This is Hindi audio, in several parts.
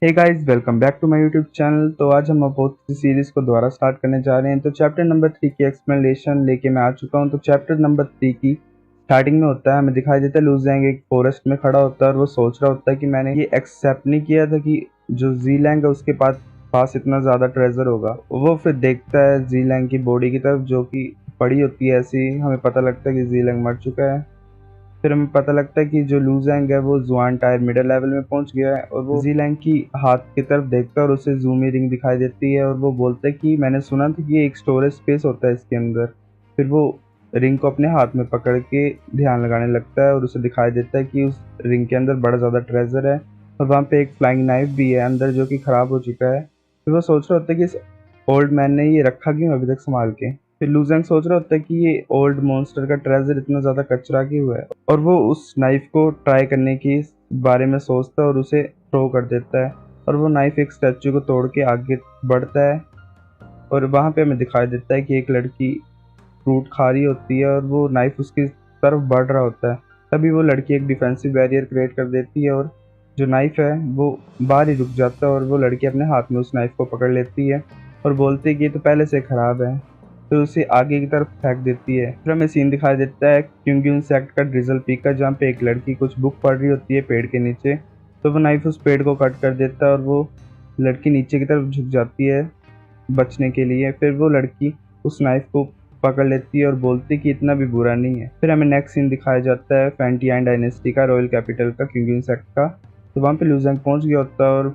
Hey guys, welcome back to my YouTube channel. तो आज हम बहुत सी सीरीज़ को दोबारा स्टार्ट करने जा रहे हैं। तो चैप्टर नंबर 3 की एक्सप्लेनेशन लेके मैं आ चुका हूं। तो चैप्टर नंबर 3 की स्टार्टिंग में होता है, हमें दिखाई देता है लू ज़ैंग एक फॉरेस्ट में खड़ा होता है और वो सोच रहा होता है कि मैंने ये एक्सेप्ट नहीं किया था कि जो ज़ीलैंग है उसके पास इतना ज़्यादा ट्रेजर होगा। वो फिर देखता है ज़ीलैंग की बॉडी की तरफ जो कि पड़ी होती है ऐसी। हमें पता लगता है कि ज़ीलैंग मर चुका है। फिर हमें पता लगता है कि जो लू ज़ैंग है वो जुआन टायर मिडिल लेवल में पहुंच गया है और वो ज़ीलैंग की हाथ की तरफ देखता है और उसे ज़ूमी रिंग दिखाई देती है और वो बोलता है कि मैंने सुना था कि ये एक स्टोरेज स्पेस होता है इसके अंदर। फिर वो रिंग को अपने हाथ में पकड़ के ध्यान लगाने लगता है और उसे दिखाई देता है कि उस रिंग के अंदर बड़ा ज़्यादा ट्रेजर है और वहाँ पे एक फ्लाइंग नाइफ भी है अंदर जो कि ख़राब हो चुका है। फिर वो सोच रहा होता है कि इस ओल्ड मैन ने ये रखा क्यों अभी तक संभाल के। फिर लू ज़ैंग सोच रहा होता है कि ये ओल्ड मॉन्स्टर का ट्रेजर इतना ज़्यादा कचरा क्यों है और वो उस नाइफ को ट्राई करने की बारे में सोचता है और उसे थ्रो कर देता है और वो नाइफ एक स्टैचू को तोड़ के आगे बढ़ता है और वहाँ पे हमें दिखाई देता है कि एक लड़की फ्रूट खा रही होती है और वो नाइफ उसकी तरफ बढ़ रहा होता है। तभी वो लड़की एक डिफेंसिव बैरियर क्रिएट कर देती है और जो नाइफ है वो बाहर ही रुक जाता है और वो लड़की अपने हाथ में उस नाइफ को पकड़ लेती है और बोलती है कि ये तो पहले से ख़राब है। तो उसे आगे की तरफ फेंक देती है। फिर हमें सीन दिखाई देता है क्योंकि सेक्ट का ड्रिजल पीक का, जहाँ पे एक लड़की कुछ बुक पढ़ रही होती है पेड़ के नीचे। तो वो नाइफ उस पेड़ को कट कर देता है और वो लड़की नीचे की तरफ झुक जाती है बचने के लिए। फिर वो लड़की उस नाइफ को पकड़ लेती है और बोलती है कि इतना भी बुरा नहीं है। फिर हमें नेक्स्ट सीन दिखाया जाता है फैंटियान डायनेस्टी का, रॉयल कैपिटल का, क्योंकि सेक्ट का। तो वहाँ पे लू ज़ैंग पहुँच गया होता है और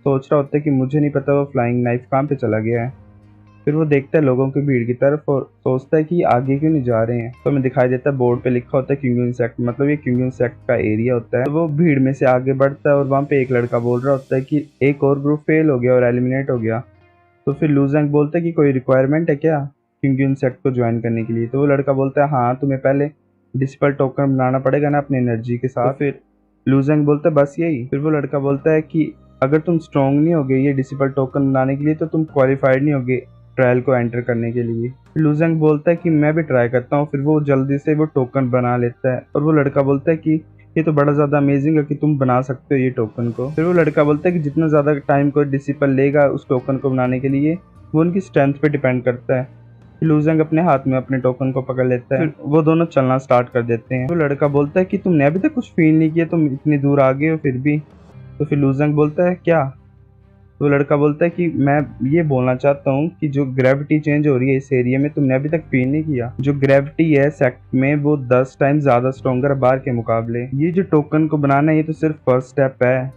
सोच रहा होता है कि मुझे नहीं पता वो फ्लाइंग नाइफ कहाँ पे चला गया है। फिर वो देखता है लोगों की भीड़ की तरफ और सोचता है कि आगे क्यों नहीं जा रहे हैं। तो हमें दिखाई देता है बोर्ड पे लिखा होता है क्यूंगन सेक्ट, मतलब ये क्यूंगन सेक्ट का एरिया होता है। तो वो भीड़ में से आगे बढ़ता है और वहाँ पे एक लड़का बोल रहा होता है कि एक और ग्रुप फेल हो गया और एलिमिनेट हो गया। तो फिर लू ज़ैंग बोलता है कि कोई रिक्वायरमेंट है क्या क्यूंगन सेक्ट को ज्वाइन करने के लिए। तो वो लड़का बोलता है हाँ, तुम्हें पहले डिस्पल टोकन बनाना पड़ेगा ना अपनी एनर्जी के साथ। तो फिर लू ज़ैंग बोलता है बस यही। फिर वो लड़का बोलता है कि अगर तुम स्ट्रॉन्ग नहीं होगे ये डिसिपल टोकन बनाने के लिए तो तुम क्वालिफाइड नहीं होगे ट्रायल को एंटर करने के लिए। लू ज़ैंग बोलता है कि मैं भी ट्राई करता हूँ। फिर वो जल्दी से वो टोकन बना लेता है और वो लड़का बोलता है कि ये तो बड़ा ज़्यादा अमेजिंग है कि तुम बना सकते हो ये टोकन को। फिर वो लड़का बोलता है कि जितना ज़्यादा टाइम कोई डिसिपल लेगा उस टोकन को बनाने के लिए वो उनकी स्ट्रेंथ पे डिपेंड करता है। लू ज़ैंग अपने हाथ में अपने टोकन को पकड़ लेता है। फिर वो दोनों चलना स्टार्ट कर देते हैं। तो लड़का बोलता है कि तुमने अभी तक कुछ फील नहीं किया, तुम इतनी दूर आ गए हो फिर भी। तो फिर लू ज़ैंग बोलता है क्या। तो लड़का बोलता है कि मैं ये बोलना चाहता हूँ कि जो ग्रेविटी चेंज हो रही है इस एरिया में तुमने अभी तक फील नहीं किया। जो ग्रेविटी है सेक्ट में वो 10 टाइम ज़्यादा स्ट्रॉन्गर बाहर के मुकाबले। ये जो टोकन को बनाना है ये तो सिर्फ फर्स्ट स्टेप है।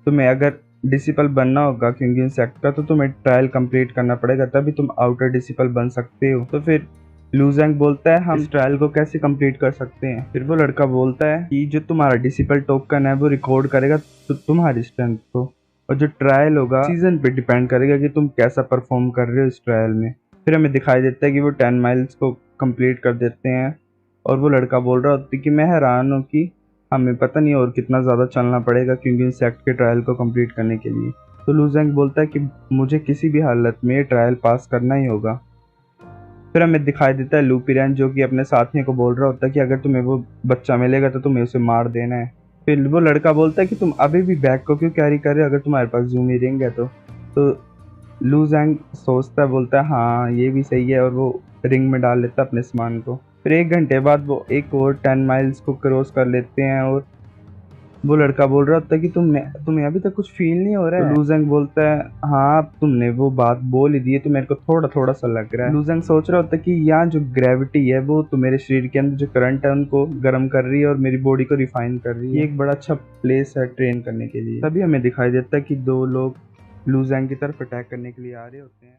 तुम्हें अगर डिसिपल बनना होगा क्योंकि सेक्ट का तो तुम्हें ट्रायल कंप्लीट करना पड़ेगा, तभी तुम आउटर डिसिपल बन सकते हो। तो फिर लू ज़ैंग बोलता है हम इस ट्रायल को कैसे कंप्लीट कर सकते हैं। फिर वो लड़का बोलता है कि जो तुम्हारा डिसिपल टोकन है वो रिकॉर्ड करेगा तो तुम्हारी स्ट्रेंथ को, और जो ट्रायल होगा सीजन पे डिपेंड करेगा कि तुम कैसा परफॉर्म कर रहे हो इस ट्रायल में। फिर हमें दिखाई देता है कि वो 10 माइल्स को कंप्लीट कर देते हैं और वो लड़का बोल रहा होता है कि मैं हैरान हूँ कि हमें पता नहीं और कितना ज़्यादा चलना पड़ेगा क्योंकि सेक्ट के ट्रायल को कंप्लीट करने के लिए। तो लू ज़ैंग बोलता है कि मुझे किसी भी हालत में ये ट्रायल पास करना ही होगा। फिर हमें दिखाई देता है लूपिरन जो कि अपने साथियों को बोल रहा होता है कि अगर तुम्हें वो बच्चा मिलेगा तो तुम्हें उसे मार देना है। फिर वो लड़का बोलता है कि तुम अभी भी बैग को क्यों कैरी कर रहे हो अगर तुम्हारे पास ज़ूमी रिंग है तो लू ज़ैंग सोचता है, बोलता है हाँ ये भी सही है और वो रिंग में डाल लेता है अपने सामान को। फिर 1 घंटे बाद वो एक और 10 माइल्स को क्रॉस कर लेते हैं और वो लड़का बोल रहा होता है कि तुम्हें अभी तक कुछ फील नहीं हो रहा है। तो लू ज़ैंग बोलता है हाँ तुमने वो बात बोल ही दी है तो मेरे को थोड़ा थोड़ा सा लग रहा है। लू ज़ैंग सोच रहा होता है कि यहाँ जो ग्रेविटी है वो तो मेरे शरीर के अंदर जो करंट है उनको गर्म कर रही है और मेरी बॉडी को रिफाइन कर रही है। ये एक बड़ा अच्छा प्लेस है ट्रेन करने के लिए। तभी हमें दिखाई देता है कि 2 लोग लू ज़ैंग की तरफ अटैक करने के लिए आ रहे होते हैं।